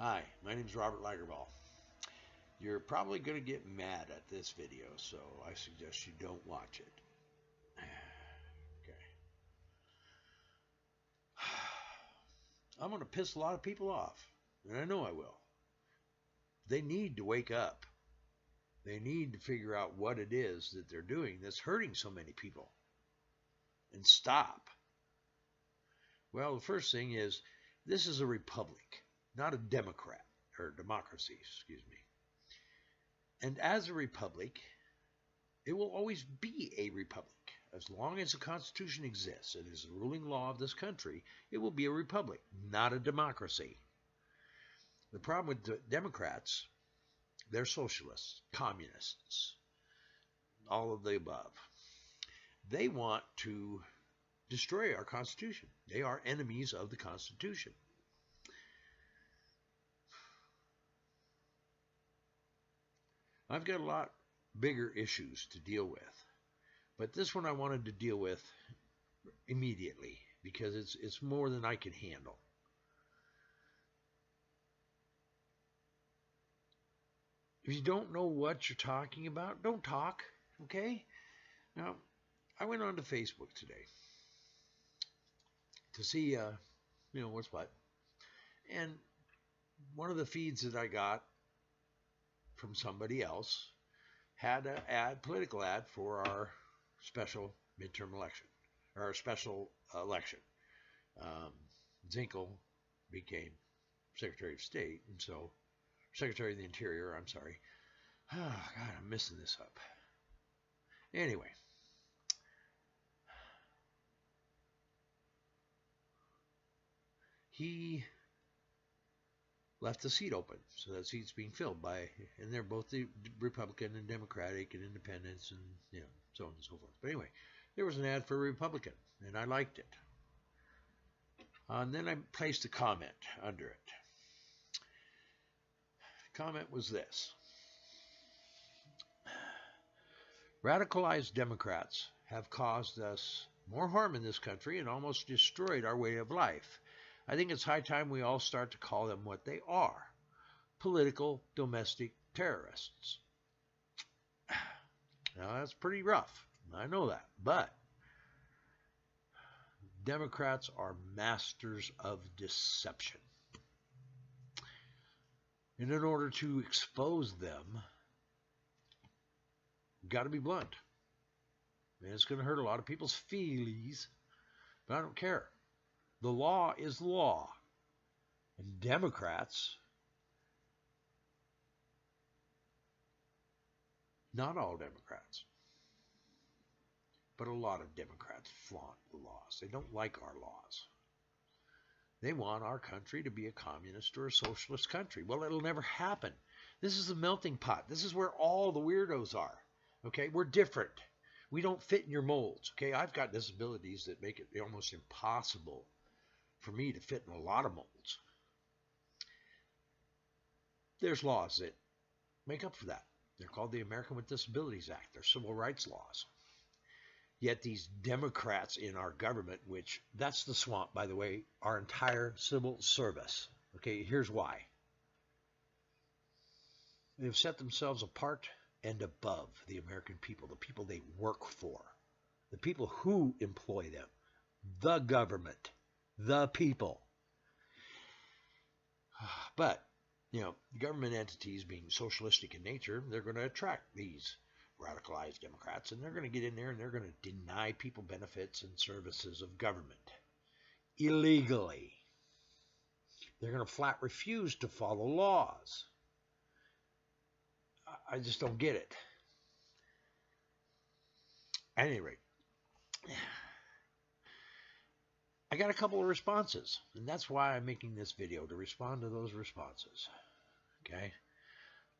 Hi, my name is Robert Lagerball. You're probably going to get mad at this video, so I suggest you don't watch it. Okay. I'm going to piss a lot of people off, and I know I will. They need to wake up. They need to figure out what it is that they're doing that's hurting so many people and stop. Well, the first thing is this is a republic, not a democrat or democracy, excuse me. And as a republic, it will always be a republic. As long as the Constitution exists and is the ruling law of this country, it will be a republic, not a democracy. The problem with the Democrats, they're socialists, communists, all of the above. They want to destroy our Constitution. They are enemies of the Constitution. I've got a lot bigger issues to deal with, but this one I wanted to deal with immediately because it's more than I can handle. If you don't know what you're talking about, don't talk, okay? Now, I went on to Facebook today to see, what's what. And one of the feeds that I got from somebody else had an political ad for our special midterm election, or our special election. Zinkel became Secretary of State, and so Secretary of the Interior, I'm sorry. Oh, God, I'm messing this up. Anyway. He left the seat open, so that seat's being filled by, and they're both the Republican and Democratic and Independents and so on and so forth. But anyway, there was an ad for a Republican, and I liked it. And then I placed a comment under it. The comment was this: radicalized Democrats have caused us more harm in this country and almost destroyed our way of life. I think it's high time we all start to call them what they are: political domestic terrorists. Now, that's pretty rough. I know that. But Democrats are masters of deception. And in order to expose them, you've got to be blunt. And it's going to hurt a lot of people's feelings, but I don't care. The law is the law. And Democrats, not all Democrats, but a lot of Democrats flaunt the laws. They don't like our laws. They want our country to be a communist or a socialist country. Well, it'll never happen. This is a melting pot. This is where all the weirdos are. Okay, we're different. We don't fit in your molds. Okay, I've got disabilities that make it almost impossible for me to fit in a lot of molds. There's laws that make up for that. They're called the American with Disabilities Act. They're civil rights laws. Yet these Democrats in our government, which that's the swamp, by the way, our entire civil service. Okay, here's why. They've set themselves apart and above the American people, the people they work for, the people who employ them, the government, the people. But, government entities being socialistic in nature, they're going to attract these radicalized Democrats, and they're going to get in there and they're going to deny people benefits and services of government illegally. They're going to flat refuse to follow laws. I just don't get it. At any rate, I got a couple of responses, and that's why I'm making this video, to respond to those responses. Okay?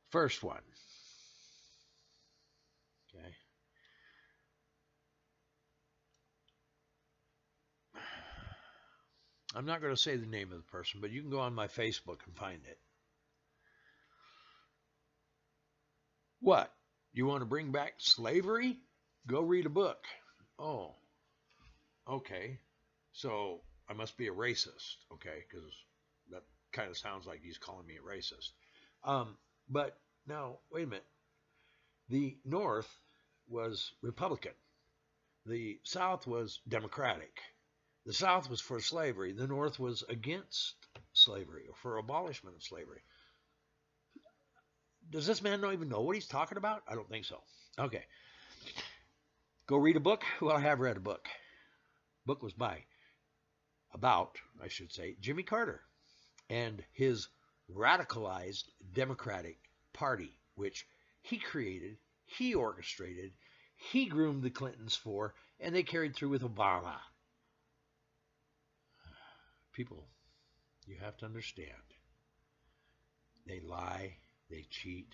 First one. Okay. I'm not going to say the name of the person, but you can go on my Facebook and find it. What? You want to bring back slavery? Go read a book. Oh, okay. So I must be a racist, okay? Because kind of sounds like he's calling me a racist. But now, wait a minute. The North was Republican. The South was Democratic. The South was for slavery. The North was against slavery or for abolishment of slavery. Does this man not even know what he's talking about? I don't think so. Okay. Go read a book? Well, I have read a book. Book was about, I should say, Jimmy Carter and his radicalized Democratic Party, which he created, he orchestrated, he groomed the Clintons for, and they carried through with Obama. People, you have to understand. They lie, they cheat,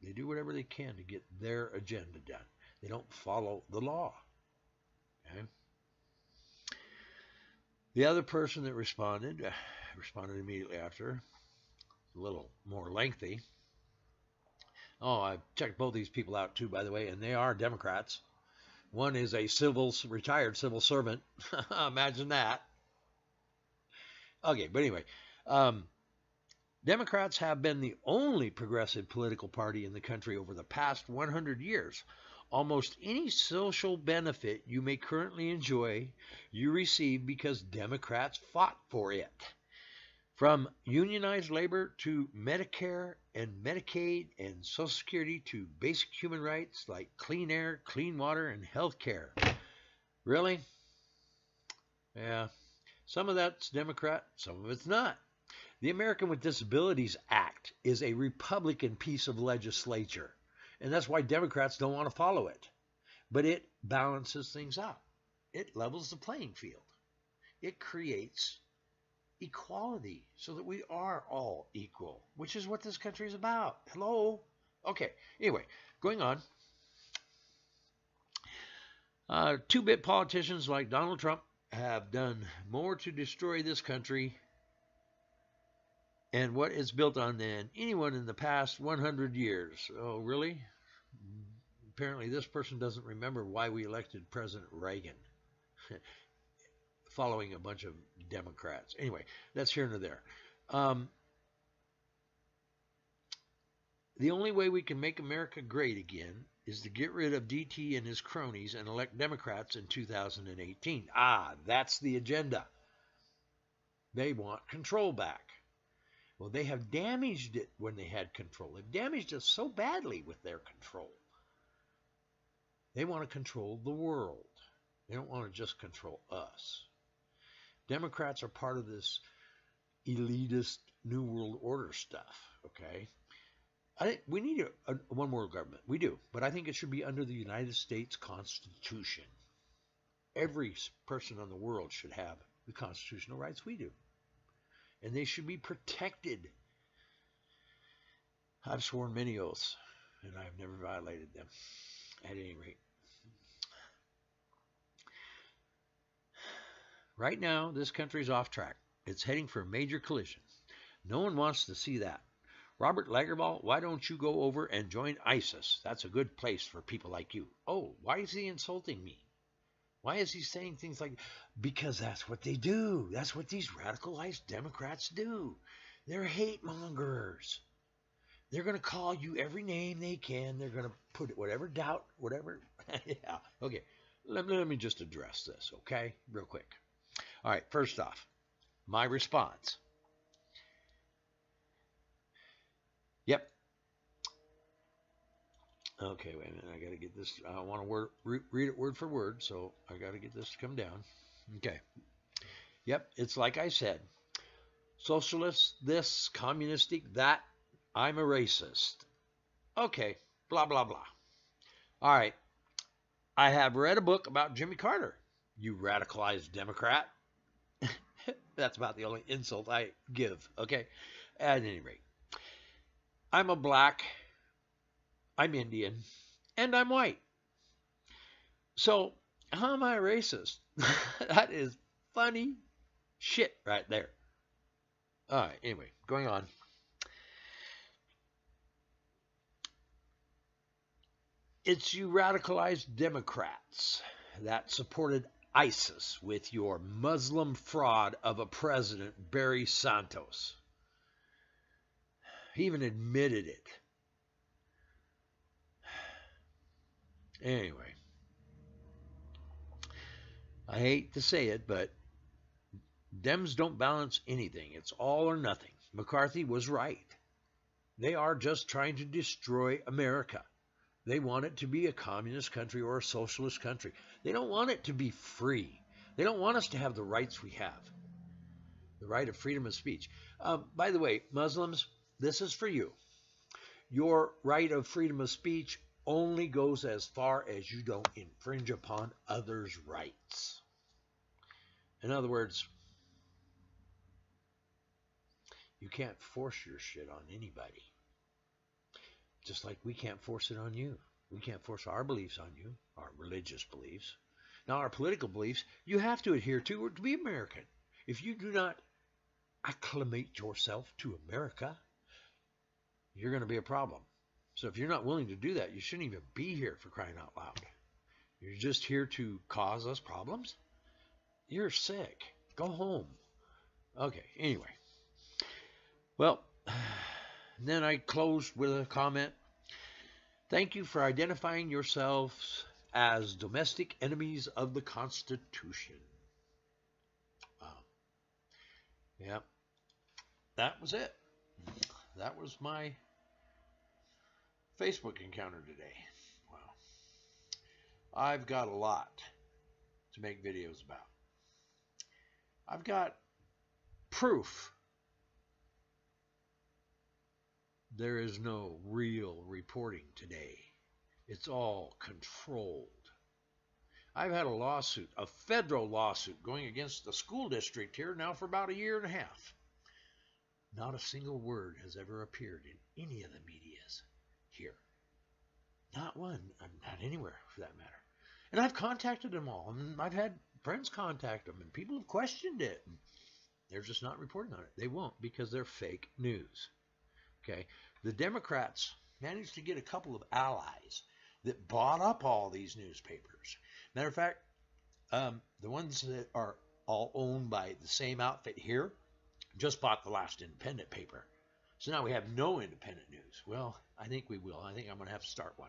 they do whatever they can to get their agenda done. They don't follow the law. Okay? The other person that responded immediately after, a little more lengthy. Oh, I checked both these people out too, by the way, and they are Democrats. One is a retired civil servant. Imagine that. Okay, but anyway, Democrats have been the only progressive political party in the country over the past 100 years. Almost any social benefit you may currently enjoy, you receive because Democrats fought for it. From unionized labor to Medicare and Medicaid and Social Security to basic human rights like clean air, clean water, and health care. Really? Yeah. Some of that's Democrat, some of it's not. The American with Disabilities Act is a Republican piece of legislature, and that's why Democrats don't want to follow it. But it balances things out. It levels the playing field. It creates equality so that we are all equal, which is what this country is about. Hello? Okay, anyway, going on. Two-bit politicians like Donald Trump have done more to destroy this country and what it's built on than anyone in the past 100 years. Oh, really? Apparently this person doesn't remember why we elected President Reagan, following a bunch of Democrats. Anyway, that's here and there. The only way we can make America great again is to get rid of DT and his cronies and elect Democrats in 2018. That's the agenda. They want control back. Well, they have damaged it when they had control. They've damaged us so badly with their control. They want to control the world. They don't want to just control us. Democrats are part of this elitist New World Order stuff, okay? I think we need a one world government. We do, but I think it should be under the United States Constitution. Every person in the world should have the constitutional rights we do, and they should be protected. I've sworn many oaths, and I've never violated them, at any rate. Right now, this country's off track. It's heading for a major collision. No one wants to see that. Robert Lagerball, why don't you go over and join ISIS? That's a good place for people like you. Oh, why is he insulting me? Why is he saying things like, because that's what they do. That's what these radicalized Democrats do. They're hate mongers. They're going to call you every name they can. They're going to put whatever doubt, whatever. Yeah, okay. Let me just address this, okay, real quick. All right, first off, my response. Yep. Okay, wait a minute. I got to get this. I want to read it word for word, so I got to get this to come down. Okay. Yep, it's like I said. Socialist, this, communistic, that. I'm a racist. Okay, blah, blah, blah. All right. I have read a book about Jimmy Carter, you radicalized Democrat. That's about the only insult I give, okay? At any rate, I'm a black, I'm Indian, and I'm white. So, how am I a racist? That is funny shit right there. All right, anyway, going on. It's you radicalized Democrats that supported ISIS with your Muslim fraud of a president, Barry Santos. He even admitted it. Anyway, I hate to say it, but Dems don't balance anything. It's all or nothing. McCarthy was right. They are just trying to destroy America. They want it to be a communist country or a socialist country. They don't want it to be free. They don't want us to have the rights we have. The right of freedom of speech. By the way, Muslims, this is for you. Your right of freedom of speech only goes as far as you don't infringe upon others' rights. In other words, you can't force your shit on anybody. Just like we can't force it on you. We can't force our beliefs on you, our religious beliefs. Now, our political beliefs, you have to adhere to or to be American. If you do not acclimate yourself to America, you're going to be a problem. So if you're not willing to do that, you shouldn't even be here, for crying out loud. You're just here to cause us problems? You're sick. Go home. Okay, anyway. Well, then I closed with a comment. Thank you for identifying yourselves as domestic enemies of the Constitution. Yeah, that was it. That was my Facebook encounter today. Wow. I've got a lot to make videos about. I've got proof there is no real reporting today. It's all controlled. I've had a lawsuit, a federal lawsuit, going against the school district here now for about 1.5 years. Not a single word has ever appeared in any of the medias here. Not one, not anywhere for that matter. And I've contacted them all, and I've had friends contact them, and people have questioned it. And they're just not reporting on it. They won't, because they're fake news. Okay, the Democrats managed to get a couple of allies that bought up all these newspapers. Matter of fact, the ones that are all owned by the same outfit here just bought the last independent paper. So now we have no independent news. Well, I think we will. I think I'm going to have to start one.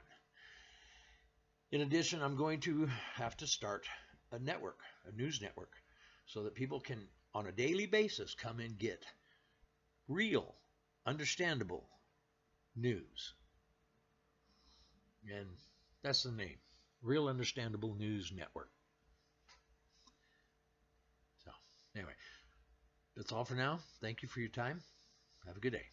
In addition, I'm going to have to start a network, a news network, so that people can, on a daily basis, come and get real, understandable news. And that's the name, Real Understandable News Network. So, anyway, that's all for now. Thank you for your time. Have a good day.